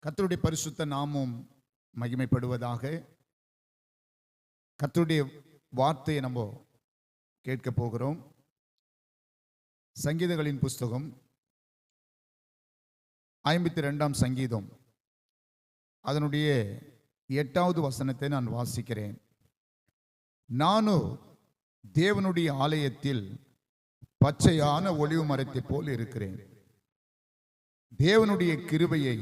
கர்த்தருடைய பரிசுத்த நாமம் மகிமைப்படுவதாக. கர்த்தருடைய வார்த்தையை நம்ம கேட்க போகிறோம். சங்கீதங்களின் புஸ்தகம் 52ஆம் சங்கீதம் அதனுடைய 8வது வசனத்தை நான் வாசிக்கிறேன். நானோ தேவனுடைய ஆலயத்தில் பச்சையான ஒலிவு மரத்தை போல் இருக்கிறேன். தேவனுடைய கிருபையை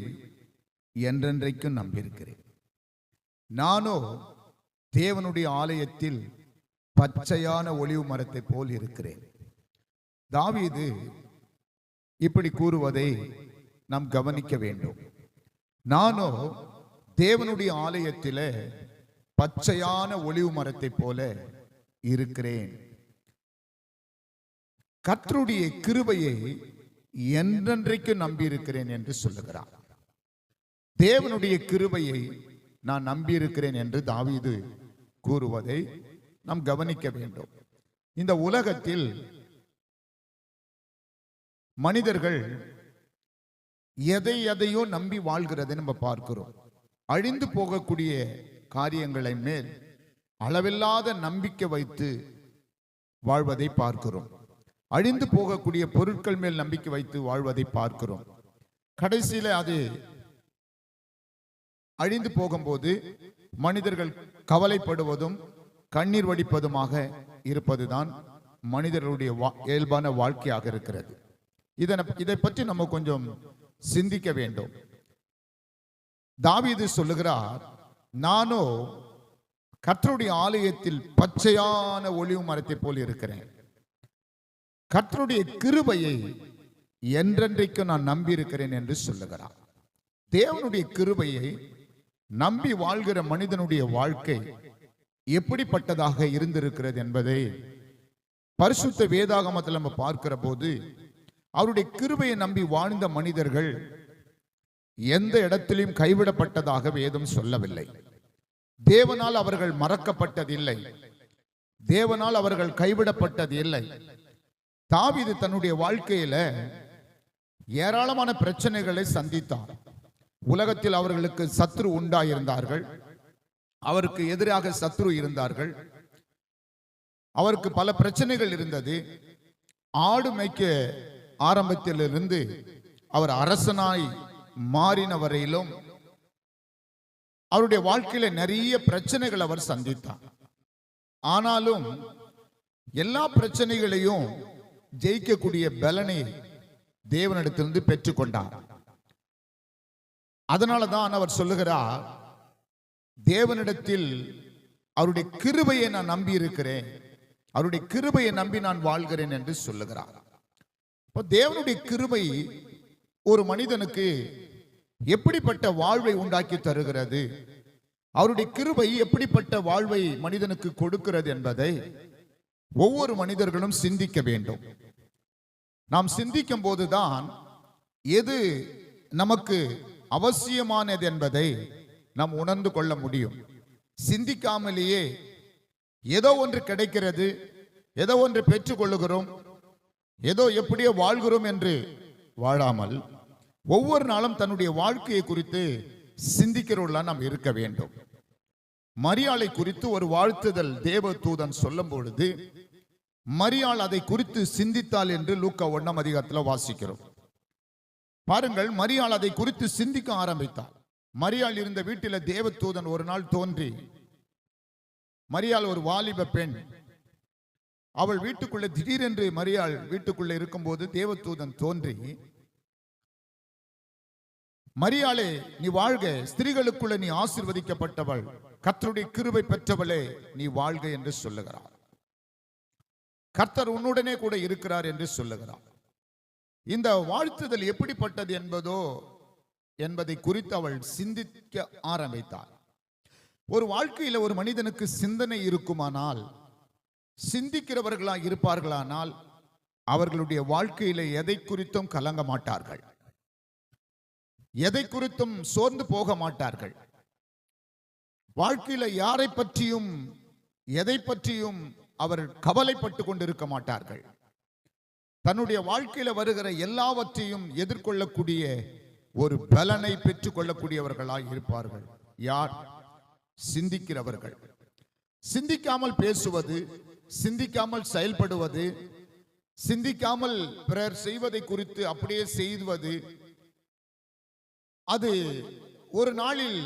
என்றென்றைக்கும் நம்பியிருக்கிறேன். நானோ தேவனுடைய ஆலயத்தில் பச்சையான ஒலிவு மரத்தை போல் இருக்கிறேன். தாவீது இப்படி கூறுவதை நாம் கவனிக்க வேண்டும். நானோ தேவனுடைய ஆலயத்திலே பச்சையான ஒலிவு மரத்தை போல இருக்கிறேன். கர்த்தருடைய கிருபையை என்றென்றைக்கு நம்பியிருக்கிறேன் என்று சொல்லுகிறார். தேவனுடைய கிருபையை நான் நம்பியிருக்கிறேன் என்று தாவீது கூறுவதை நாம் கவனிக்க வேண்டும். இந்த உலகத்தில் மனிதர்கள் எதையோ நம்பி வாழ்கிறதை நம்ம பார்க்கிறோம். அழிந்து போகக்கூடிய காரியங்களை மேல் அளவில்லாத நம்பிக்கை வைத்து வாழ்வதை பார்க்கிறோம். அழிந்து போகக்கூடிய பொருட்கள் மேல் நம்பிக்கை வைத்து வாழ்வதை பார்க்கிறோம். கடைசியில அது அழிந்து போகும்போது மனிதர்கள் கவலைப்படுவதும் கண்ணீர் வடிப்பதுமாக இருப்பதுதான் மனிதர்களுடைய இயல்பான வாழ்க்கையாக இருக்கிறது. இதை பற்றி நம்ம கொஞ்சம் சிந்திக்க வேண்டும். தாவீது சொல்லுகிறார், நானோ கர்த்தருடைய ஆலயத்தில் பச்சையான ஒலிவு மரத்தை போல் இருக்கிறேன். கர்த்தருடைய கிருபையை என்றென்றைக்கு நான் நம்பி இருக்கிறேன் என்று சொல்லுகிறார். தேவனுடைய கிருபையை நம்பி வாழ்கிற மனிதனுடைய வாழ்க்கை எப்படிப்பட்டதாக இருந்திருக்கிறது என்பதை பரிசுத்த வேதாகமத்தில் நம்ம பார்க்கிற போது அவருடைய கிருபையை நம்பி வாழ்ந்த மனிதர்கள் எந்த இடத்திலும் கைவிடப்பட்டதாக வேதம் சொல்லவில்லை. தேவனால் அவர்கள் மறக்கப்பட்டதில்லை. தேவனால் அவர்கள் கைவிடப்பட்டது இல்லை. தாவீது தன்னுடைய வாழ்க்கையில ஏராளமான பிரச்சனைகளை சந்தித்தார். உலகத்தில் அவர்களுக்கு சத்ரு உண்டாயிருந்தார்கள். அவருக்கு எதிராக சத்ரு இருந்தார்கள். அவருக்கு பல பிரச்சனைகள் இருந்தது. ஆடு மேய்க்க ஆரம்பத்திலிருந்து அவர் அரசனாய் மாறின வரையிலும் அவருடைய வாழ்க்கையில நிறைய பிரச்சனைகள் அவர் சந்தித்தார். ஆனாலும் எல்லா பிரச்சனைகளையும் ஜெயிக்கக்கூடிய பலனை தேவனிடத்திலிருந்து பெற்றுக்கொண்டார். அதனாலதான் அவர் சொல்லுகிறார், தேவனிடத்தில் அவருடைய கிருபையை நான் நம்பி இருக்கிறேன், அவருடைய கிருபையை நம்பி நான் வாழ்கிறேன் என்று சொல்லுகிறார். தேவனுடைய கிருபை ஒரு மனிதனுக்கு எப்படிப்பட்ட வாழ்வை உண்டாக்கி தருகிறது, அவருடைய கிருபை எப்படிப்பட்ட வாழ்வை மனிதனுக்கு கொடுக்கிறது என்பதை ஒவ்வொரு மனிதர்களும் சிந்திக்க வேண்டும். நாம் சிந்திக்கும் போதுதான் எது நமக்கு அவசியமானது என்பதை நாம் உணர்ந்து கொள்ள முடியும். சிந்திக்காமலேயே ஏதோ ஒன்று கிடைக்கிறது, ஏதோ ஒன்று பெற்றுக் கொள்ளுகிறோம், ஏதோ எப்படியோ வாழ்கிறோம் என்று வாழாமல் ஒவ்வொரு நாளும் தன்னுடைய வாழ்க்கையை குறித்து சிந்திக்கிறவர்களா நாம் இருக்க வேண்டும். மரியாளை குறித்து ஒரு வாழ்த்துதல் தேவ தூதன் சொல்லும் பொழுது மரியாள் அதை குறித்து சிந்தித்தாள் என்று லூக்கா 1ஆம் அதிகாரத்தில் வாசிக்கிறோம். பாருங்கள், மரியாள் அதை குறித்து சிந்திக்க ஆரம்பித்தாள். மரியாள் இருந்த வீட்டில் தேவ தூதன் ஒரு நாள் தோன்றி, மரியாள் ஒரு வாலிப பெண், அவள் வீட்டுக்குள்ள திடீரென்று மரியாள் வீட்டுக்குள்ள இருக்கும்போது தேவதூதன் தோன்றி, மரியாளே நீ வாழ்க, ஸ்திரீகளுக்குள்ள நீ ஆசீர்வதிக்கப்பட்டவள், கர்த்தருடைய கிருபை பெற்றவளே நீ வாழ்க என்று சொல்லுகிறார். கர்த்தர் உன்னுடனே கூட இருக்கிறார் என்று சொல்லுகிறார். இந்த வாழ்த்துதல் எப்படிப்பட்டது என்பதை குறித்து அவள் சிந்திக்க ஆரம்பித்தாள். ஒரு வாழ்க்கையில் ஒரு மனிதனுக்கு சிந்தனை இருக்குமானால், சிந்திக்கிறவர்களா இருப்பார்களானால் அவர்களுடைய வாழ்க்கையில எதை குறித்தும் கலங்க மாட்டார்கள், எதை குறித்தும் சோர்ந்து போக மாட்டார்கள். வாழ்க்கையில யாரை பற்றியும் எதை பற்றியும் அவர் கவலைப்பட்டு கொண்டிருக்க மாட்டார்கள். தன்னுடைய வாழ்க்கையில வருகிற எல்லாவற்றையும் எதிர்கொள்ளக்கூடிய ஒரு பலனை பெற்றுக் கொள்ளக்கூடியவர்களாய் இருப்பார்கள். யார்? சிந்திக்கிறவர்கள். சிந்திக்காமல் பேசுவது, சிந்திக்காமல் செயல்படுவது, சிந்திக்காமல் பிறர் செய்வதை குறித்து அப்படியே செய்வது, அது ஒரு நாளில்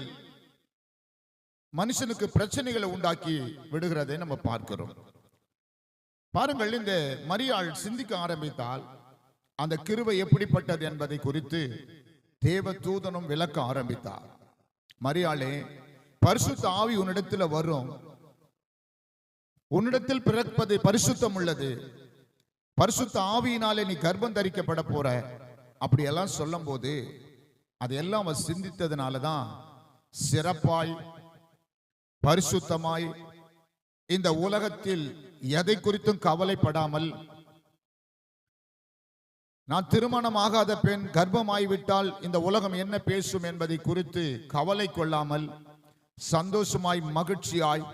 மனுஷனுக்கு பிரச்சனைகளை உண்டாக்கி விடுகிறதை நம்ம பார்க்கிறோம். பாருங்கள், இந்த மரியாள் சிந்திக்க ஆரம்பித்தால் அந்த கிருபை எப்படிப்பட்டது என்பதை குறித்து தேவ தூதனும் விளக்க ஆரம்பித்தார். மரியாளே, பரிசுத்த ஆவி உன்னிடத்தில் வரும், உன்னிடத்தில் பிறப்பது பரிசுத்தம் உள்ளது, பரிசுத்த ஆவியினாலே நீ கர்ப்பம் தரிக்கப்பட போற, அப்படியெல்லாம் சொல்லும் போது அதையெல்லாம் அவன் சிந்தித்ததுனாலதான் சிறப்பாய் பரிசுத்தமாய் இந்த உலகத்தில் எதை குறித்தும் கவலைப்படாமல், நான் திருமணமாகாத பெண் கர்ப்பமாய்விட்டால் இந்த உலகம் என்ன பேசும் என்பதை குறித்து கவலை கொள்ளாமல் சந்தோஷமாய் மகிழ்ச்சியாய்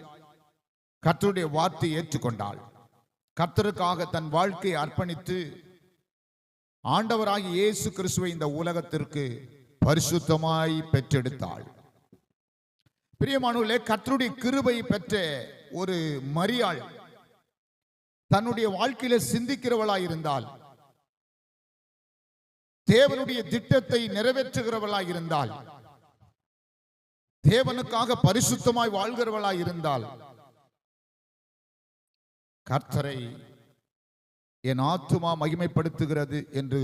கர்த்தருடைய வார்த்தையை ஏற்றுக்கொண்டாள். கர்த்தருக்காக தன் வாழ்க்கையை அர்ப்பணித்து ஆண்டவராகிய இயேசு கிறிஸ்துவை இந்த உலகத்திற்கு பரிசுத்தமாய் பெற்றெடுத்தாள். பிரியமானவர்களே, கர்த்தருடைய கிருபை பெற்ற ஒரு மரியாள் தன்னுடைய வாழ்க்கையில சிந்திக்கிறவளாய் இருந்தால், தேவனுடைய திட்டத்தை நிறைவேற்றுகிறவளாய் இருந்தால், தேவனுக்காக பரிசுத்தமாய் வாழ்கிறவளாய் இருந்தால், கர்த்தரை என் ஆத்துமா மகிமைப்படுத்துகிறது என்று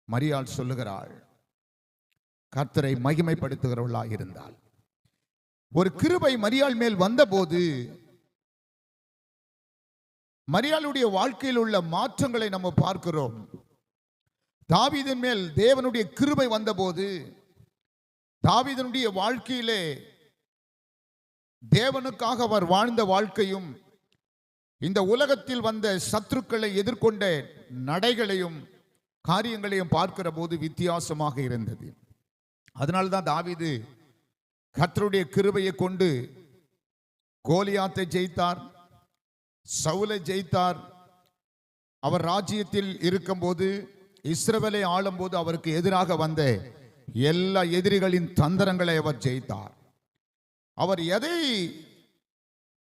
மரியாள் சொல்லுகிறாள். கர்த்தரை மகிமைப்படுத்துகிறவளாய் இருந்தால், ஒரு கிருபை மரியாள் மேல் வந்தபோது மரியாளுடைய வாழ்க்கையில் உள்ள மாற்றங்களை நம்ம பார்க்கிறோம். தாவீதின் மேல் தேவனுடைய கிருபை வந்தபோது தாவீதினுடைய வாழ்க்கையிலே தேவனுக்காக அவர் வாழ்ந்த வாழ்க்கையும், இந்த உலகத்தில் வந்த சத்துருக்களை எதிர்கொண்ட நடைகளையும் காரியங்களையும் பார்க்கிற போது வித்தியாசமாக இருந்தது. அதனால்தான் தாவீது கர்த்தருடைய கிருபையை கொண்டு கோலியாத்தை ஜெயித்தார், சவுலை ஜெயித்தார். அவர் ராஜ்யத்தில் இருக்கும்போது, இஸ்ரவேலை ஆளும்போது அவருக்கு எதிராக வந்த எல்லா எதிரிகளின் தந்திரங்களை அவர் ஜெயித்தார். அவர் எதை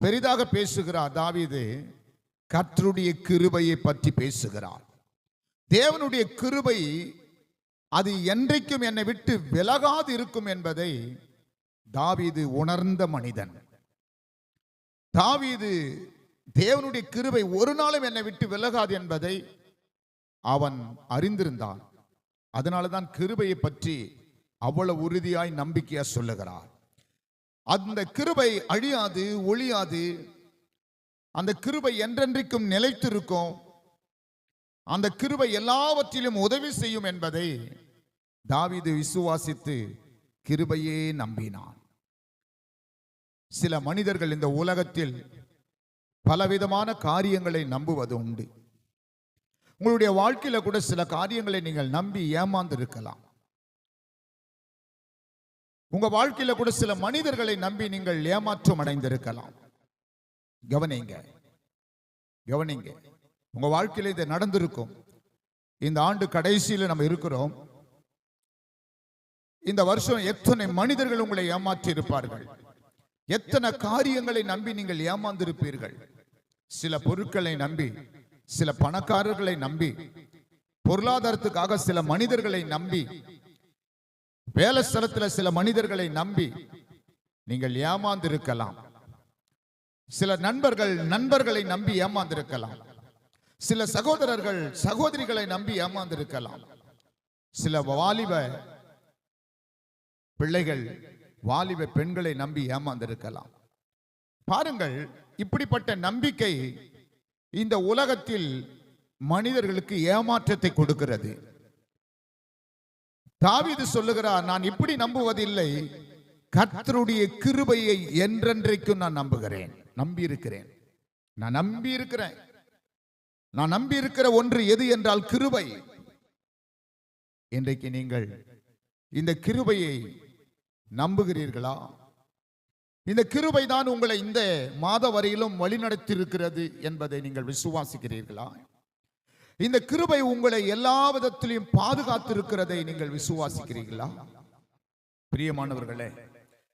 பெரிதாக பேசுகிறார்? தாவீது கர்த்தருடைய கிருபையை பற்றி பேசுகிறார். தேவனுடைய கிருபை அது என்றைக்கும் என்னை விட்டு விலகாது இருக்கும் என்பதை தாவீது உணர்ந்த மனிதன். தாவீது தேவனுடைய கிருபை ஒரு நாளும் என்னை விட்டு விலகாது என்பதை அவன் அறிந்திருந்தான். அதனாலதான் கிருபையை பற்றி அவ்வளவு உறுதியாய் நம்பிக்கையா சொல்லுகிறார். அந்த கிருபை அழியாது, ஒழியாது. அந்த கிருபை என்றென்றைக்கும் நிலைத்திருக்கும். அந்த கிருபை எல்லாவற்றிலும் உதவி செய்யும் என்பதை தாவீது விசுவாசித்து கிருபையே நம்பினான். சில மனிதர்கள் இந்த உலகத்தில் பலவிதமான காரியங்களை நம்புவது உண்டு. உங்களுடைய வாழ்க்கையில கூட சில காரியங்களை நீங்கள் நம்பி ஏமாந்து இருக்கலாம். உங்க வாழ்க்கையில கூட சில மனிதர்களை நம்பி நீங்கள் ஏமாற்றம் அடைந்திருக்கலாம். கவனிங்க, கவனிங்க. உங்க வாழ்க்கையில இது நடந்திருக்கும். இந்த ஆண்டு கடைசியில் நம்ம இருக்கிறோம். இந்த வருஷம் எத்தனை மனிதர்கள் உங்களை ஏமாற்றி இருப்பார்கள், எத்தனை காரியங்களை நம்பி நீங்கள் ஏமாந்திருப்பீர்கள். சில பொருட்களை நம்பி, சில பணக்காரர்களை நம்பி, பொருளாதாரத்துக்காக சில மனிதர்களை நம்பி, வேலை ஸ்தலத்தில் சில மனிதர்களை நம்பி நீங்கள் ஏமாந்திருக்கலாம். சில நண்பர்களை நம்பி ஏமாந்திருக்கலாம். சில சகோதரர்கள் சகோதரிகளை நம்பி ஏமாந்திருக்கலாம். சில வாலிப பிள்ளைகள் வாலிப பெண்களை நம்பி ஏமாந்திருக்கலாம். பாருங்கள், இப்படிப்பட்ட நம்பிக்கை இந்த உலகத்தில் மனிதர்களுக்கு ஏமாற்றத்தை கொடுக்கிறது. தாவீது சொல்லுகிறார், நான் இப்படி நம்புவதில்லை, கர்த்தருடைய கிருபையை என்றென்றைக்கும் நான் நம்புகிறேன், நம்பியிருக்கிறேன். நான் நம்பியிருக்கிற ஒன்று எது என்றால் கிருபை. இன்றைக்கு நீங்கள் இந்த கிருபையை நம்புகிறீர்களா? இந்த கிருபை தான் உங்களை இந்த மாத வரையிலும் வழிநடத்தி இருக்கிறது என்பதை நீங்கள் விசுவாசிக்கிறீர்களா? இந்த கிருபை உங்களை எல்லா விதத்திலையும் பாதுகாத்திருக்கிறதை நீங்கள் விசுவாசிக்கிறீர்களா? பிரியமானவர்களே,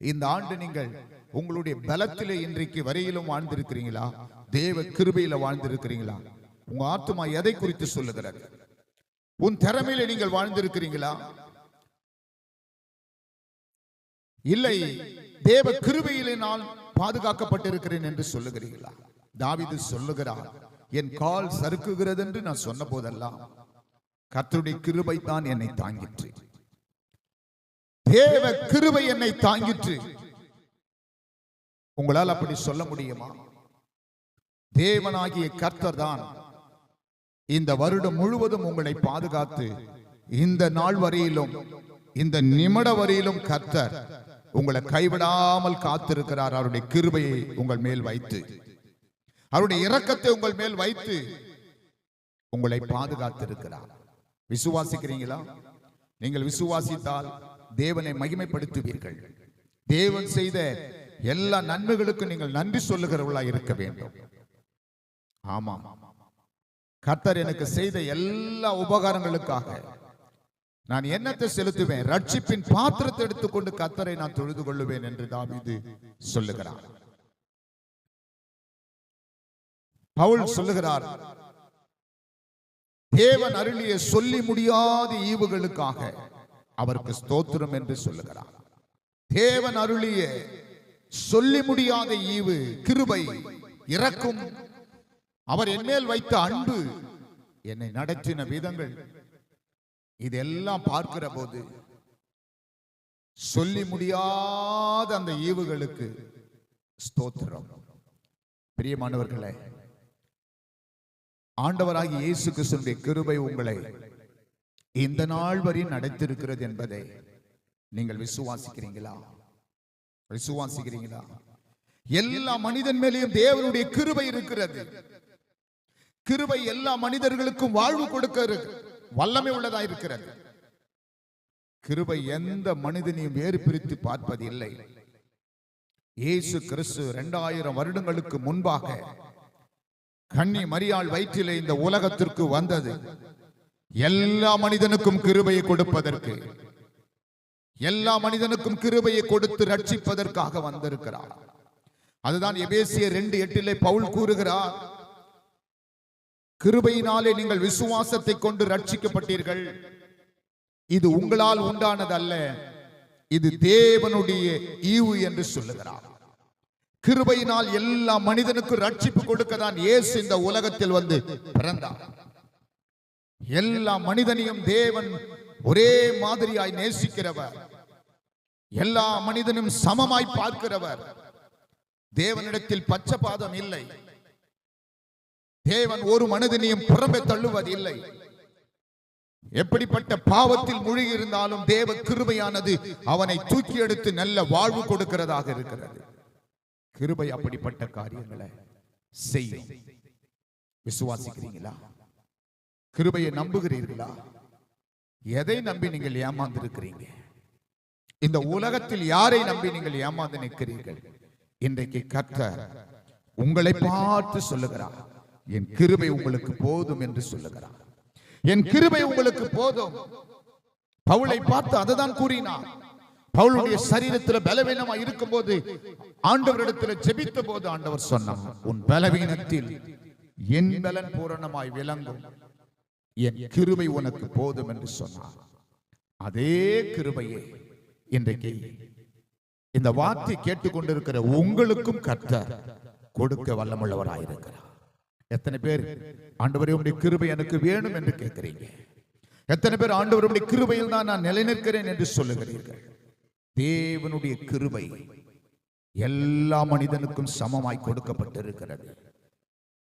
இந்த ஆண்டு நீங்கள் உங்களுடைய பலத்திலே இன்றைக்கு வரையிலும் வாழ்ந்திருக்கிறீங்களா? தேவ கிருபையில வாழ்ந்திருக்கிறீங்களா? உங்க ஆத்துமா எதை குறித்து சொல்லுகிறது? உன் திறமையில நீங்கள் வாழ்ந்திருக்கிறீங்களா? இல்லை, தேவ கிருபையிலே நான் பாதுகாக்கப்பட்டிருக்கிறேன் என்று சொல்லுகிறீர்களா? தாவீது சொல்லுகிறார், என் கால் சறுக்குகிறது என்று நான் சொன்ன போதெல்லாம் கர்த்தருடைய கிருபை தான் என்னை தாங்கிற்று. தேவ கிருபை என்னை தாங்கிற்று. உங்களால் அப்படி சொல்ல முடியுமா? தேவனாகிய கர்த்தர் தான் இந்த வருடம் முழுவதும் உங்களை பாதுகாத்து இந்த நாள் வரையிலும், இந்த நிமிட வரையிலும் கர்த்தர் உங்களை கைவிடாமல் காத்திருக்கிறார். அவருடைய கிருபையை உங்கள் மேல் வைத்து, அவருடைய இரக்கத்தை உங்கள் மேல் வைத்து உங்களை பாதுகாத்திருக்கிறார். விசுவாசிக்கிறீங்களா? நீங்கள் விசுவாசித்தால் தேவனை மகிமைப்படுத்துவீர்கள். தேவன் செய்த எல்லா நன்மைகளுக்கும் நீங்கள் நன்றி சொல்லுகிறவர்களாக இருக்க வேண்டும். ஆமா, கர்த்தர் எனக்கு செய்த எல்லா உபகாரங்களுக்காக நான் என்னத்தை செலுத்துவேன்? ரட்சிப்பின் பாத்திரத்தை எடுத்துக்கொண்டு கர்த்தரை நான் தொழுது கொள்ளுவேன் என்று தாவீது சொல்லுகிறார். பவுல் சொல்லுகிறார், தேவன் அருளிய சொல்லி முடியாத ஈவுகளுக்காக அவருக்கு ஸ்தோத்திரம் என்று சொல்லுகிறார். தேவன் அருளிய சொல்லி முடியாத ஈவு, கிருபை, இரக்கம், அவர் என் மேல் வைத்த அன்பு, என்னை நடத்தின விதங்கள், இதெல்லாம் பார்க்கிற போது சொல்லி முடியாத அந்த ஈவுகளுக்கு ஸ்தோத்திரம். பிரியமானவர்களே, ஆண்டவராகிய இயேசு கிறிஸ்துவின் கிருபை உங்களை இந்த நாள் வரை நடத்திருக்கிறது என்பதை நீங்கள் விசுவாசிக்கிறீங்களா? விசுவாசிக்கிறீங்களா? எல்லா மனிதன் மேலேயும் தேவனுடைய கிருபை இருக்கிறது. கிருபை எல்லா மனிதர்களுக்கும் வாழ்வு கொடுக்க வல்லமை உள்ளதா இருக்கிறது. கிருபை எந்த மனிதனையும் வேறு பிரித்து பார்ப்பது இல்லை. இயேசு கிறிஸ்து 2000 வருடங்களுக்கு முன்பாக கன்னி மரியாள் வயிற்றிலே இந்த உலகத்திற்கு வந்தது எல்லா மனிதனுக்கும் கிருபையை கொடுப்பதற்கு, எல்லா மனிதனுக்கும் கிருபையை கொடுத்து ரட்சிப்பதற்காக வந்திருக்கிறார். அதுதான் எபேசியர் 2:8 பவுல் கூறுகிறார், கிருபையினாலே நீங்கள் விசுவாசத்தை கொண்டு ரட்சிக்கப்பட்டீர்கள். இது உங்களால் உண்டானதல்ல, இது தேவனுடைய ஈவு என்று சொல்லுகிறார். கிருபையினால் எல்லா மனிதனுக்கும் ரட்சிப்பு கொடுக்க தான் இயேசு இந்த உலகத்தில் வந்து பிறந்தார். எல்லா மனிதனையும் தேவன் ஒரே மாதிரியாய் நேசிக்கிறவர், எல்லா மனிதனும் சமமாய் பார்க்கிறவர். தேவனிடத்தில் பட்சபாதம் இல்லை. தேவன் ஒரு மனிதனையும் புறம்பே தள்ளுவது இல்லை. எப்படிப்பட்ட பாவத்தில் மூழ்கி இருந்தாலும் தேவ கிருபையானது அவனை தூக்கி எடுத்து நல்ல வாழ்வு கொடுக்கிறதாக இருக்கிறது. கிருபை அப்படிப்பட்ட காரியங்களை செய்யும். விசுவாசிக்கிறீங்களா? கிருபையை நம்புகிறீர்களா? எதை நம்பி நீங்கள் ஏமாந்திருக்கிறீங்க? இந்த உலகத்தில் யாரை நம்பி நீங்கள் ஏமாந்து நிற்கிறீர்கள்? இன்றைக்கு கர்த்தர் உங்களை பார்த்து சொல்லுகிறார், என் கிருபை உங்களுக்கு போதும் என்று சொல்லுகிறார். என் கிருபை உங்களுக்கு போதும். பவுலை பார்த்து அதுதான் கூறினார். பவுலுடைய சரீரத்தில் பலவீனமா இருக்கும் போது ஆண்டவரிடத்தில் ஜெபித்த போது ஆண்டவர் சொன்னார், உன் பலவீனத்தில் என் பலன் பூரணமாய் விளங்கும், என் கிருபை உனக்கு போதும் என்று சொன்னார். அதே கிருபையை இன்றைக்கு இந்த வார்த்தை கேட்டுக்கொண்டிருக்கிற உங்களுக்கும் கர்த்தர் கொடுக்க வல்லமுள்ளவராயிருக்கிறார். எத்தனை பேர் ஆண்டவரே உம்முடைய கிருபை எனக்கு வேணும் என்று கேட்கிறீங்க? எத்தனை பேர் ஆண்டவர் உம்முடைய கிருபையில் தான் நான் நிலைநிற்கிறேன் என்று சொல்லுகிறீர்கள்? தேவனுடைய கிருபை எல்லா மனிதனுக்கும் சமமாய் கொடுக்கப்பட்டிருக்கிறது.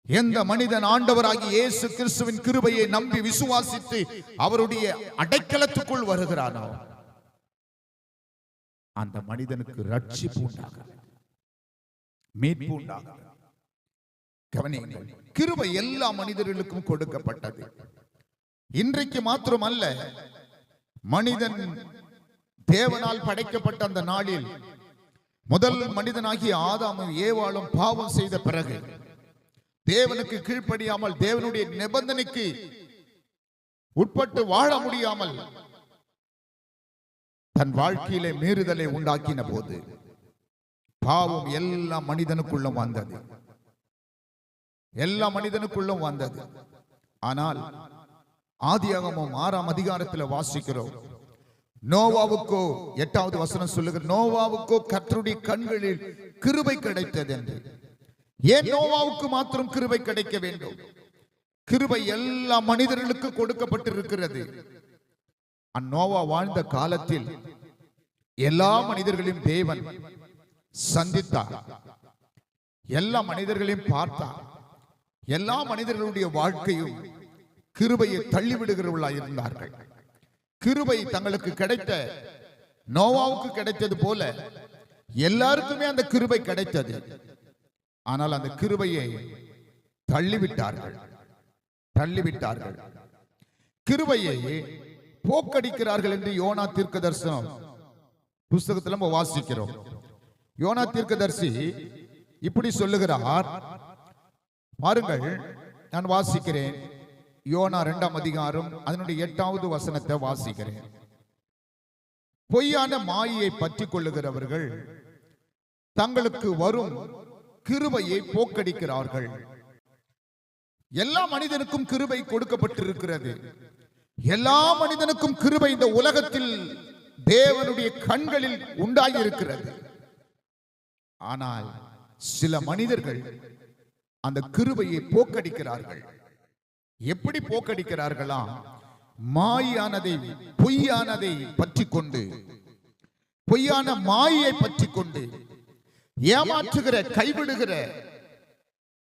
எந்த மனிதன் ஆண்டவராகிய இயேசு கிறிஸ்துவின் கிருபையை நம்பி விசுவாசித்து அவருடைய அடைக்கலத்துக்குள் வருகிறானோ அந்த மனிதனுக்கு ரட்சிப்பு உண்டாகிறது, மீட்பு உண்டாகிறது. கவனியுங்கள், கிருபை எல்லா மனிதர்களுக்கும் கொடுக்கப்பட்டது. இன்றைக்கு மாத்திரமல்ல, மனிதன் தேவனால் படைக்கப்பட்ட அந்த நாளில் முதல் மனிதனாகிய ஆதாமும் ஏவாளும் பாவம் செய்த பிறகு தேவனுக்கு கீழ்ப்படியாமல் தேவனுடைய நிபந்தனைக்கு உட்பட்டு வாழ முடியாமல் தன் வாழ்க்கையிலே மீறுதலை உண்டாக்கின போது பாவம் எல்லா மனிதனுக்குள்ளும் வந்தது. எல்லா மனிதனுக்குள்ளும் வந்தது. ஆனால் ஆதியாகமம் 6ஆம் அதிகாரத்தில் வாசிக்கிறோம், நோவாவுக்கோ 8வது வசனம் சொல்லுகிற, நோவாவுக்கோ கர்த்தருடைய கண்களில் கிருபை கிடைத்தது என்று. ஏன் நோவாவுக்கு மாத்திரம் கிருபை கிடைக்க வேண்டும்? கிருபை எல்லா மனிதர்களுக்கு கொடுக்கப்பட்டிருக்கிறது. அந்நோவா வாழ்ந்த காலத்தில் எல்லா மனிதர்களையும் தேவன் சந்தித்தார், எல்லா மனிதர்களையும் பார்த்தார். எல்லா மனிதர்களுடைய வாழ்க்கையும் கிருபையை தள்ளிவிடுகிறவர்களாக இருந்தார்கள். கிருபை தங்களுக்கு கிடைத்த நோவாவுக்கு கிடைத்தது போல எல்லாருக்குமே அந்த கிருபை கிடைத்தது. ஆனால் அந்த கிருபையை தள்ளிவிட்டார்கள். கிருபையை போக்கடிக்கிறார்கள் என்று யோனா தீர்க்கதரிசனம் புஸ்தகத்தில் நம்ம வாசிக்கிறோம். யோனா தீர்க்கதரிசி இப்படி சொல்லுகிறார், பாருங்கள், நான் வாசிக்கிறேன். யோனா 2ஆம் அதிகாரம் அதனுடைய 8வது வசனத்தை வாசிக்கிறேன். பொய்யான மாயையை பற்றி கொள்ளுகிறவர்கள் தங்களுக்கு வரும் கிருபையை போக்கடிக்கிறார்கள். எல்லா மனிதனுக்கும் கிருபை கொடுக்கப்பட்டிருக்கிறது. எல்லா மனிதனுக்கும் கிருபை இந்த உலகத்தில் தேவனுடைய கண்களில் உண்டாயிருக்கிறது. ஆனால் சில மனிதர்கள் அந்த கிருபையை போக்கடிக்கிறார்கள். எப்படி போக்கடிக்கிறார்களா? மாயானதை, பொய்யானதை பற்றி கொண்டு, பொய்யான மாயை பற்றி கொண்டு ஏமாற்றுகிற, கைவிடுகிற,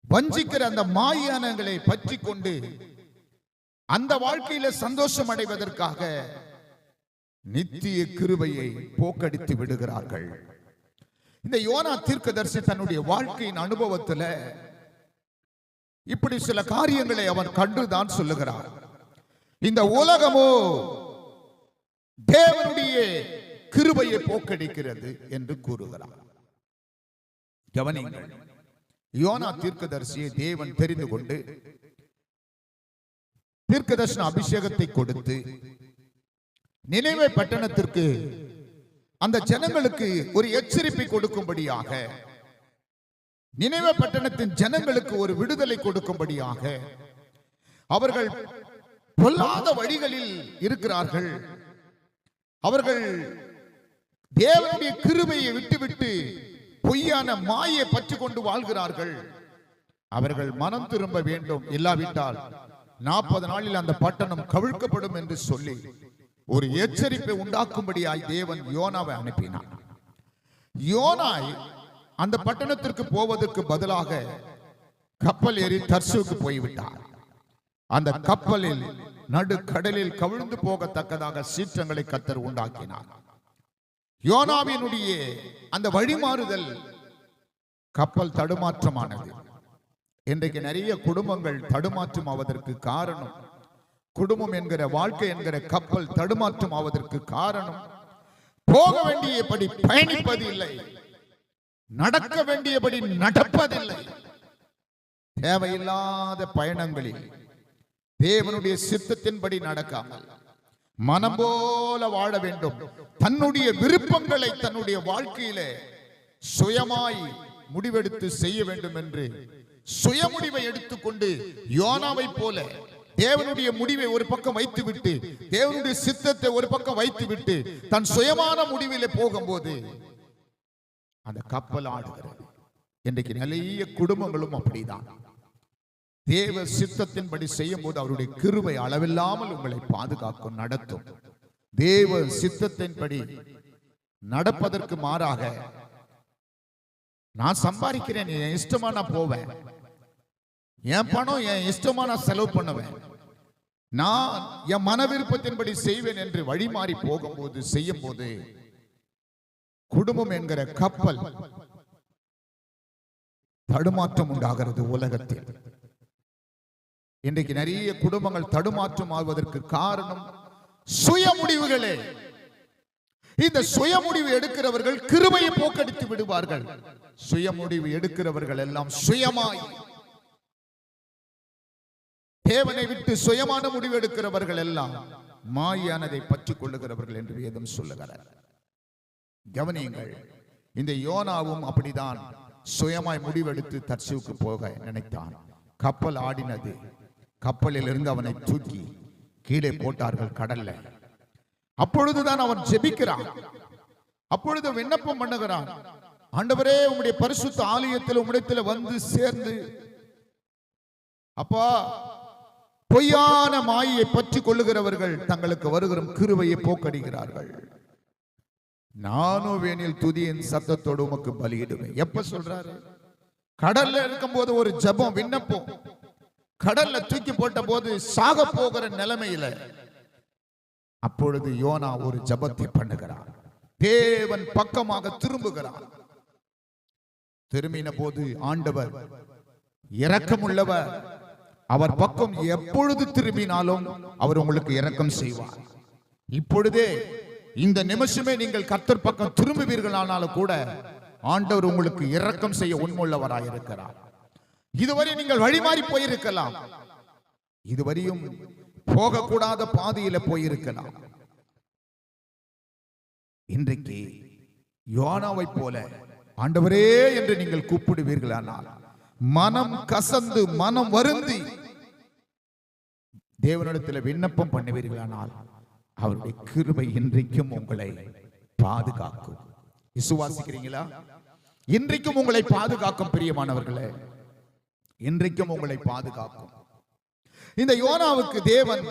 வஞ்சிக்கிற அந்த மாயானங்களை பற்றி கொண்டு அந்த வாழ்க்கையில சந்தோஷம் அடைவதற்காக நித்திய கிருபையை போக்கடித்து விடுகிறார்கள். இந்த யோனா தீர்க்கதரிசி தன்னுடைய வாழ்க்கையின் அனுபவத்துல இப்படி சில காரியங்களை அவன் கண்டுதான் சொல்லுகிறார். இந்த உலகமோ தேவனுடைய கிருபையை போக்கடிக்கிறது என்று கூறுகிறார். கவனிங்கள், யோனா தீர்க்கதரிசியை தேவன் தெரிந்து கொண்டு தீர்க்கதரிசன அபிஷேகத்தை கொடுத்து நினைவே பட்டணத்திற்கு அந்த ஜனங்களுக்கு ஒரு எச்சரிப்பை கொடுக்கும்படியாக, நினைவே பட்டணத்தின் ஜனங்களுக்கு ஒரு விடுதலை கொடுக்கும்படியாக, அவர்கள் பொல்லாத வழிகளில் இருக்கிறார்கள், அவர்கள் தேவனுடைய கிருபையை விட்டுவிட்டு பொய்யான மாயை பற்றி கொண்டு வாழ்கிறார்கள், அவர்கள் மனம் திரும்ப வேண்டும், இல்லாவிட்டால் 40 நாளில் அந்த பட்டணம் கவிழ்க்கப்படும் என்று சொல்லி ஒரு எச்சரிப்பை உண்டாக்கும்படியாய் தேவன் யோனாவை அனுப்பினார். யோனாய் அந்த பட்டணத்திற்கு போவதற்கு பதிலாக கப்பல் ஏறி தர்சுக்கு போய்விட்டார். அந்த கப்பலில் நடு கடலில் கவிழ்ந்து போகத்தக்கதாக சீற்றங்களை கர்த்தர் உண்டாக்கினார். யோனாவினுடைய அந்த வழிமாறுதல் கப்பல் தடுமாற்றமானது. இன்றைக்கு நிறைய குடும்பங்கள் தடுமாற்றம் ஆவதற்கு காரணம், குடும்பம் என்கிற வாழ்க்கை என்கிற கப்பல் தடுமாற்றம் ஆவதற்கு காரணம், போக வேண்டியபடி பயணிப்பது இல்லை, நடக்க வேண்டியபடி நடப்பதில்லை. தேவையில்லாத பயணங்களில் தேவனுடைய சித்தத்தின்படி நடக்காமல் மனம் போல வாழ வேண்டும், தன்னுடைய விருப்பங்களை தன்னுடைய வாழ்க்கையிலே சுயமாய் முடிவெடுத்து செய்ய வேண்டும் என்று சுய முடிவை எடுத்துக்கொண்டு யோனாவை போல தேவனுடைய முடிவை ஒரு பக்கம் வைத்துவிட்டு, தேவனுடைய சித்தத்தை ஒரு பக்கம் வைத்துவிட்டு தன் சுயமான முடிவிலே போகும்போது அந்த கப்பல் ஆடுகிறது. இன்றைக்கு நிறைய குடும்பங்களும் அப்படிதான். தேவ சித்தத்தின்படி செய்யும் போது அவருடைய கிருபை அளவில்லாமல் உங்களை பாதுகாக்கும், நடத்தும். தேவ சித்தத்தின்படி நடப்பதற்கு மாறாக, நான் சம்பாதிக்கிறேன், என் இஷ்டமா நான் போவேன், என் பணம் என் இஷ்டமா நான் செலவு பண்ணுவேன், நான் என் மன விருப்பத்தின்படி செய்வேன் என்று வழிமாறி போகும்போது, செய்யும் போது குடும்பம் என்கிற கப்பல் தடுமாற்றம் உண்டாகிறது உலகத்தில். இன்றைக்கு நிறைய குடும்பங்கள் தடுமாற்றம் ஆவதற்கு காரணம் சுய முடிவுகளே. இந்த சுய முடிவு எடுக்கிறவர்கள் கிருபையை போக்கடித்து விடுவார்கள். சுய முடிவு எடுக்கிறவர்கள் எல்லாம் சுயமாய் தேவனை விட்டு சுயமான முடிவு எடுக்கிறவர்கள் எல்லாம் மாயானதை பற்றி கொள்ளுகிறவர்கள் என்று வேதம் சொல்லுகிறார். கவனியுங்கள், இந்த யோனாவும் அப்படிதான் சுயமாய் முடிவெடுத்து தர்சீவுக்கு போக நினைத்தான். கப்பல் ஆடினது. கப்பலில் இருந்து அவனை தூக்கி கீழே போட்டார்கள் கடல்ல. அப்பொழுதுதான் அவன் ஜெபிக்கிறான். அப்பொழுது விண்ணப்பம் பண்ணுகிறான், ஆண்டவரே, உம்முடைய பரிசுத்த ஆலயத்தில் உம்மிடத்தில் வந்து சேர்ந்து அப்பா, பொய்யான மாயை பற்றி கொள்ளுகிறவர்கள் தங்களுக்கு வருகிற கிருபையை போக்கடிக்கிறார்கள். நானும் வேணில் துதியின் சத்தத்தோடு உமக்கு பலியிடுவேன். எப்ப சொல்றாரு? கடல்ல இருக்கும் போது ஒரு ஜெபம், விண்ணப்பம். கடல்ல தூக்கி போட்ட போது சாக போகிற நிலைமையில அப்பொழுது யோனா ஒரு ஜெபத்தை பண்ணுகிறார். தேவன் பக்கமாக திரும்புகிறார். திரும்பின போது ஆண்டவர் இரக்கமுள்ளவர். அவர் பக்கம் எப்பொழுது திரும்பினாலும் அவர் உங்களுக்கு இரக்கம் செய்வார். இப்பொழுதே இந்த நிமிஷமே நீங்கள் கர்த்தர் பக்கம் திரும்புவீர்களானாலும் கூட ஆண்டவர் உங்களுக்கு இரக்கம் செய்ய உண்மையுள்ளவராயிருக்கிறார். இதுவரை நீங்கள் வழிமாறி போயிருக்கலாம். இதுவரையும் போகக்கூடாத பாதையில போயிருக்கலாம். இன்றைக்கு யோனாவை போல ஆண்டவரே என்று நீங்கள் கூப்பிடுவீர்களானால், மனம் கசந்து மனம் வருந்தி தேவனிடத்தில் விண்ணப்பம் பண்ணுவீர்களானால் அவருடைய கிருபை இன்றைக்கும் உங்களை பாதுகாக்கும். விசுவாசிக்கிறீங்களா? இன்றைக்கும் உங்களை பாதுகாக்கும். பிரியமானவர்களே, இன்றைக்கும் உங்களை பாதுகாக்கும். இந்த யோனாவுக்கு தேவன்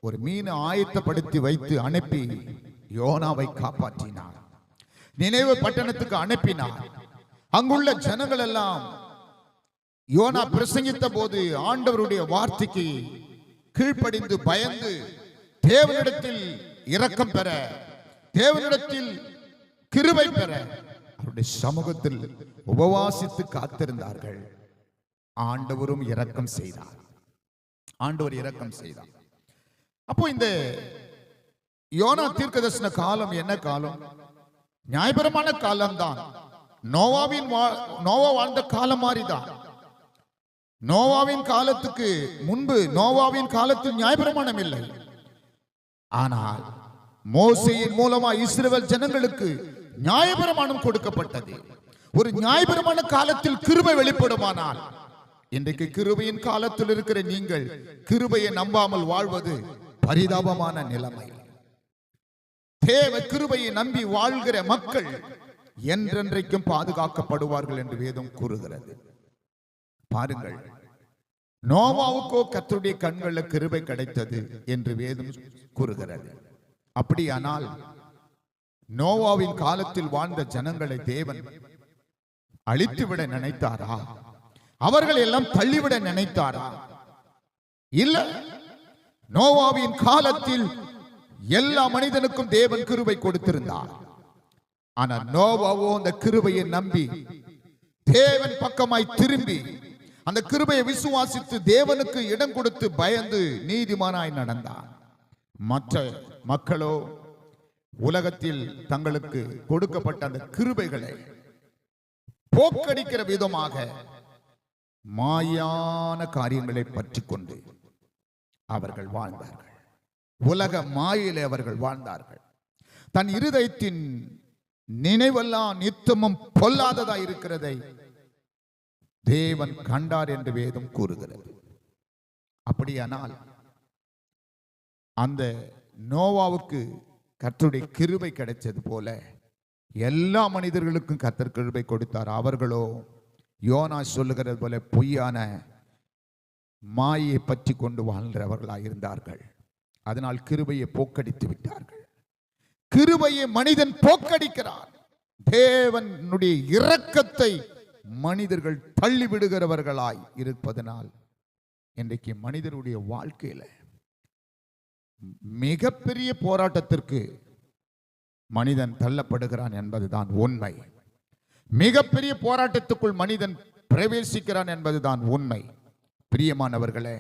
ஒரு மீனை ஆயத்தப்படுத்தி வைத்து அனுப்பி யோனாவை காப்பாற்றினார். நினைவு பட்டணத்துக்கு அனுப்பினார். அங்குள்ள ஜனங்கள் எல்லாம் யோனா பிரசங்கித்த போது ஆண்டவருடைய வார்த்தைக்கு கீழ்ப்படிந்து பயந்து தேவனிடத்தில் இரக்கம் பெற, தேவனிடத்தில் கிருபை பெற அவருடைய சமூகத்தில் உபவாசித்து காத்திருந்தார்கள். ஆண்டவரும் இரக்கம் செய்தார். ஆண்டவர் இரக்கம் செய்தார். அப்போ இந்த யோனா தீர்க்கதரிசன காலம் என்ன காலம்? நியாயபரமான காலம்தான். நோவா வாழ்ந்த காலம் மாறிதான். நோவாவின் காலத்துக்கு முன்பு நோவாவின் காலத்தில் நியாயபிரமாணம் இல்லை. ஆனால் மோசேயின் மூலமா இஸ்ரவேல் ஜனங்களுக்கு நியாயபிரமாணம் கொடுக்கப்பட்டது. ஒரு நியாயபிரமாண காலத்தில் கிருபை வெளிப்படுமானால், இன்றைக்கு கிருபையின் காலத்தில் இருக்கிற நீங்கள் கிருபையை நம்பாமல் வாழ்வது பரிதாபமான நிலைமை. தேவ கிருபையை நம்பி வாழ்கிற மக்கள் என்றென்றைக்கும் பாதுகாக்கப்படுவார்கள் என்று வேதம் கூறுகிறது. பாருங்கள், நோவாவுக்கோ கர்த்தருடைய கண்களில் கிருபை கிடைத்தது என்று வேதம் கூறுகிறது. அப்படியானால் நோவாவின் காலத்தில் வாழ்ந்த ஜனங்களை தேவன் அழித்துவிட நினைத்தாரா? அவர்கள் எல்லாம் தள்ளிவிட நினைத்தாரா? இல்ல. நோவாவின் காலத்தில் எல்லா மனிதனுக்கும் தேவன் கிருபை கொடுத்திருந்தார். ஆனால் நோவாவோ அந்த கிருபையை நம்பி தேவன் பக்கமாய் திரும்பி அந்த கிருபையை விசுவாசித்து தேவனுக்கு இடம் கொடுத்து பயந்து நீதிமானாய் நடந்தார். மற்ற மக்களோ உலகத்தில் தங்களுக்கு கொடுக்கப்பட்ட அந்த கிருபைகளை போக்கடிக்கிற விதமாக மாயான காரியங்களை பற்றி கொண்டு அவர்கள் வாழ்ந்தார்கள். உலக மாயிலே அவர்கள் வாழ்ந்தார்கள். தன் இருதயத்தின் நினைவெல்லாம் நித்தமும் பொல்லாததா இருக்கிறதை தேவன் கண்டார் என்று வேதம் கூறுகிறது. அப்படியானால் அந்த நோவாவுக்கு கர்த்தருடைய கிருபை கிடைச்சது போல எல்லா மனிதர்களுக்கும் கர்த்தர் கிருபை கொடுத்தார். அவர்களோ யோனா சொல்லுகிறது போல பொய்யான மாயை பற்றி கொண்டு வாழ்கிறவர்களாக இருந்தார்கள். அதனால் கிருபையை போக்கடித்து விட்டார்கள். கிருபையை மனிதன் போக்கடிக்கிறார். தேவனுடைய இரக்கத்தை மனிதர்கள் தள்ளிவிடுகிறவர்களாய் இருப்பதனால் இன்றைக்கு மனிதனுடைய வாழ்க்கையில மிகப்பெரிய போராட்டத்திற்கு மனிதன் தள்ளப்படுகிறான் என்பதுதான் உண்மை. மிகப்பெரிய போராட்டத்துக்குள் மனிதன் பிரவேசிக்கிறான் என்பதுதான் உண்மை. பிரியமானவர்களே,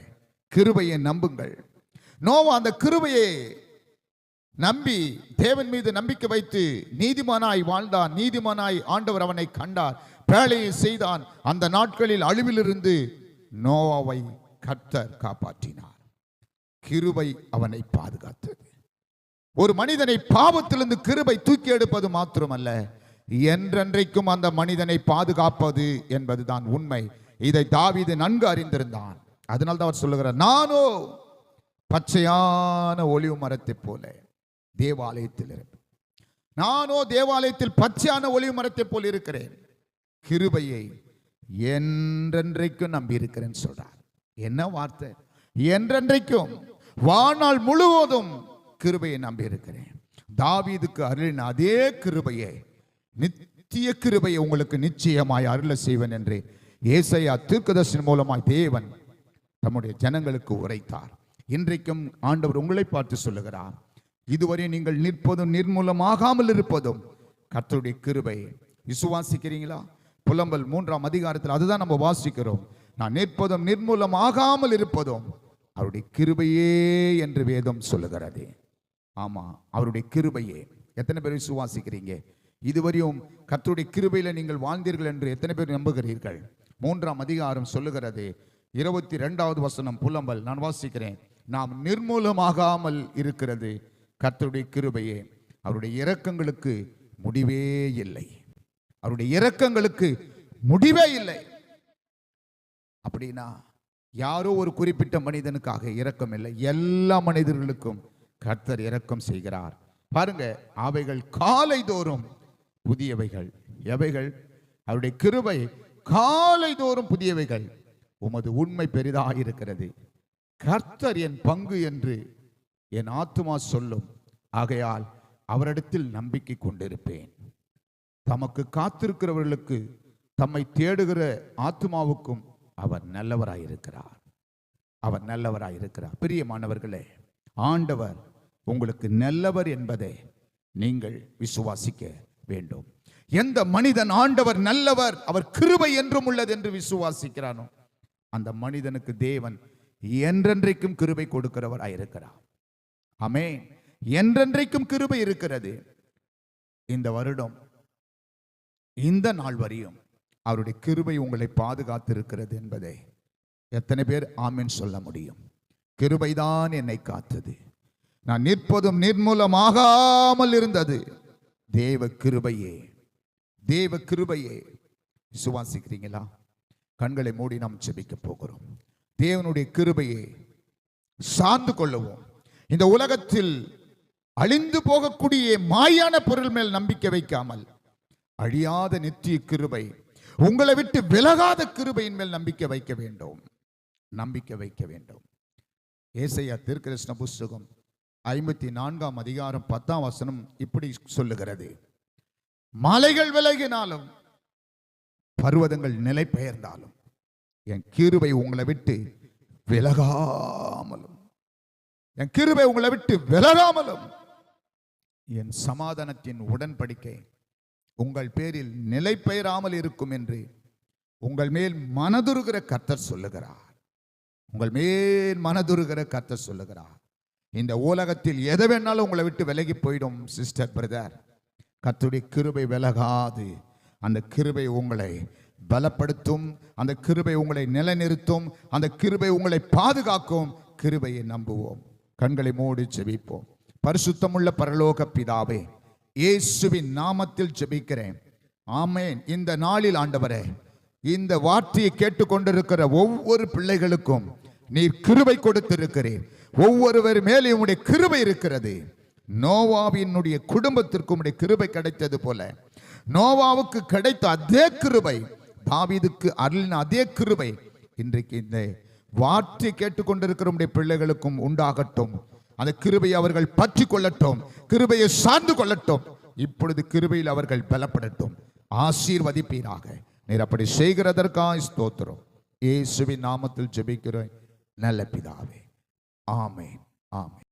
கிருபையை நம்புங்கள். நோவா அந்த கிருபையை நம்பி தேவன் மீது நம்பிக்கை வைத்து நீதிமானாய் வாழ்ந்தான். நீதிமானாய் ஆண்டவர் அவனை கண்டார், பேழையை செய்தான். அந்த நாட்களில் அழிவிலிருந்து நோவாவை கர்த்தர் காப்பாற்றினார். கிருபை அவனை பாதுகாத்தது. ஒரு மனிதனை பாவத்திலிருந்து கிருபை தூக்கி எடுப்பது மாத்திரமல்ல, என்றென்றைக்கும் அந்த மனிதனை பாதுகாப்பது என்பதுதான் உண்மை. இதை தாவீது நன்கு அறிந்திருந்தான். அதனால்தான் அவர் சொல்லுகிறார், நானோ பச்சையான ஒலிவு மரத்தை போல தேவாலயத்தில் இருப்பேன். நானோ தேவாலயத்தில் பச்சையான ஒலிவு மரத்தை போல இருக்கிறேன், கிருபையை என்றென்றைக்கும் நம்பி இருக்கிறேன் சொல்றார். என்ன வார்த்தை! என்றென்றைக்கும், வாழ்நாள் முழுவதும் கிருபையை நம்பி இருக்கிறேன். தாவீதுக்கு அருளின அதே கிருபையை, நித்திய கிருபையை உங்களுக்கு நிச்சயமாய் அருள செய்வேன் என்று ஏசாயா தீர்க்கதரிசி மூலமாய் தேவன் தம்முடைய ஜனங்களுக்கு உரைத்தார். இன்றைக்கும் ஆண்டவர் உங்களை பார்த்து சொல்லுகிறார், இதுவரை நீங்கள் நிற்பதும் நிர்மூலமாகாமல் இருப்பதும் கர்த்தருடைய கிருபை. விசுவாசிக்கிறீங்களா? புலம்பல் 3ஆம் அதிகாரத்தில் அதுதான் நம்ம வாசிக்கிறோம். நான் நிற்பதும் நிர்மூலமாகாமல் இருப்பதும் அவருடைய கிருபையே என்று வேதம் சொல்லுகிறது. ஆமா, அவருடைய கிருபையே. எத்தனை பேர் விசுவாசிக்கிறீங்க? இதுவரையும் கர்த்தருடைய கிருபையில நீங்கள் வாழ்ந்தீர்கள் என்று எத்தனை பேர் நம்புகிறீர்கள்? 3ஆம் அதிகாரம் சொல்லுகிறது, 22வது வசனம் புலம்பல், நான் வாசிக்கிறேன். நாம் நிர்மூலமாகாமல் இருக்கிறது கர்த்தருடைய கிருபையே, அவருடைய இரக்கங்களுக்கு முடிவே இல்லை. அவருடைய இரக்கங்களுக்கு முடிவே இல்லை. அப்படின்னா யாரோ ஒரு குறிப்பிட்ட மனிதனுக்காக இரக்கம் இல்லை, எல்லா மனிதர்களுக்கும் கர்த்தர் இரக்கம் செய்கிறார். பாருங்க, அவைகள் காலை தோறும் புதியவைகள். எவைகள்? அவருடைய கிருபை காலை தோறும் புதியவைகள். உமது உண்மை பெரிதாக இருக்கிறது. கர்த்தர் என் பங்கு என்று என் ஆத்துமா சொல்லும். ஆகையால் அவரிடத்தில் நம்பிக்கை கொண்டிருப்பேன். தமக்கு காத்திருக்கிறவர்களுக்கு, தம்மை தேடுகிற ஆத்துமாவுக்கும் அவர் நல்லவராயிருக்கிறார். அவர் நல்லவராயிருக்கிறார். பிரியமானவர்களே, ஆண்டவர் உங்களுக்கு நல்லவர் என்பதை நீங்கள் விசுவாசிக்க வேண்டும். எந்த மனிதன் ஆண்டவர் நல்லவர், அவர் கிருபை என்றும் உள்ளது என்று விசுவாசிக்கிறானோ அந்த மனிதனுக்கு தேவன் என்றென்றைக்கும் கிருபை கொடுக்கிறவராயிருக்கிறார். ஆமென். என்றென்றைக்கும் கிருபை இருக்கிறது. இந்த வருடம், இந்த நாள் வரையும் அவருடைய கிருபை உங்களை பாதுகாத்து இருக்கிறது என்பதை எத்தனை பேர் ஆமென் சொல்ல முடியும்? கிருபைதான் என்னை காத்தது, நான் நிற்பதும் நிர்மூலமாகாமல் இருந்தது தேவ கிருபையே, தேவ கிருபையே. விசுவாசிக்கிறீங்களா? கண்களை மூடி நாம் ஜெபிக்க போகிறோம். தேவனுடைய கிருபையை சார்ந்து கொள்ளுவோம். இந்த உலகத்தில் அழிந்து போகக்கூடிய மாயான பொருள் மேல் நம்பிக்கை வைக்காமல், அழியாத நித்திய கிருபை, உங்களை விட்டு விலகாத கிருபையின் மேல் நம்பிக்கை வைக்க வேண்டும். நம்பிக்கை வைக்க வேண்டும். ஏசாயா தீர்க்கதரிசன புஸ்தகம் 54ஆம் அதிகாரம் 10ஆம் வசனம் இப்படி சொல்லுகிறது, மலைகள் விலகினாலும் பர்வதங்கள் நிலை பெயர்ந்தாலும் என் கிருபை உங்களை விட்டு விலகாமலும், என் கிருபை உங்களை விட்டு விலகாமலும், என் சமாதானத்தின் உடன்படிக்கை உங்கள் பேரில் நிலை பெயராமல் இருக்கும் என்று உங்கள் மேல் மனதுருகிற கர்த்தர் சொல்லுகிறார். உங்கள் மேல் மனதுருகிற கர்த்தர் சொல்லுகிறார். இந்த உலகத்தில் எதை வேணாலும் உங்களை விட்டு விலகி போயிடும் சிஸ்டர், பிரதர். கர்த்தருடைய கிருபை விலகாது. அந்த கிருபை உங்களை பலப்படுத்தும், அந்த கிருபை உங்களை நிலைநிறுத்தும், அந்த கிருபை உங்களை பாதுகாக்கும். கிருபையை நம்புவோம். கண்களை மூடி ஜெபிப்போம். பரிசுத்தமுள்ள பரலோக பிதாவே, இயேசுவின் நாமத்தில் ஜெபிக்கிறேன். ஆமென். இந்த நாளில் ஆண்டவரே, இந்த வார்த்தையை கேட்டுக்கொண்டிருக்கிற ஒவ்வொரு பிள்ளைகளுக்கும் நீர் கிருபை கொடுத்திருக்கிறீர். ஒவ்வொருவர் மேலே உம்முடைய கிருபை இருக்கிறது. நோவாவினுடைய குடும்பத்திற்கு உம்முடைய கிருபை கிடைத்தது போல, நோவாவுக்கு கிடைத்த அதே கிருபை, தாவீதுக்கு அருளின அதே கிருபை இன்றைக்கு இந்த வார்த்தை கேட்டுக்கொண்டிருக்கிற உம்முடைய பிள்ளைகளுக்கும் உண்டாகட்டும். அந்த கிருபையை அவர்கள் பற்றி கொள்ளட்டும், கிருபையை சார்ந்து கொள்ளட்டும். இப்பொழுது கிருபையில் அவர்கள் பலப்படட்டும். ஆசீர்வதிப்பீராக. நீர் அப்படி செய்கிறதற்காக ஸ்தோத்திரம். இயேசுவின் நாமத்தில் ஜெபிக்கிறேன் நல்ல பிதாவே. ஆமென். ஆமென்.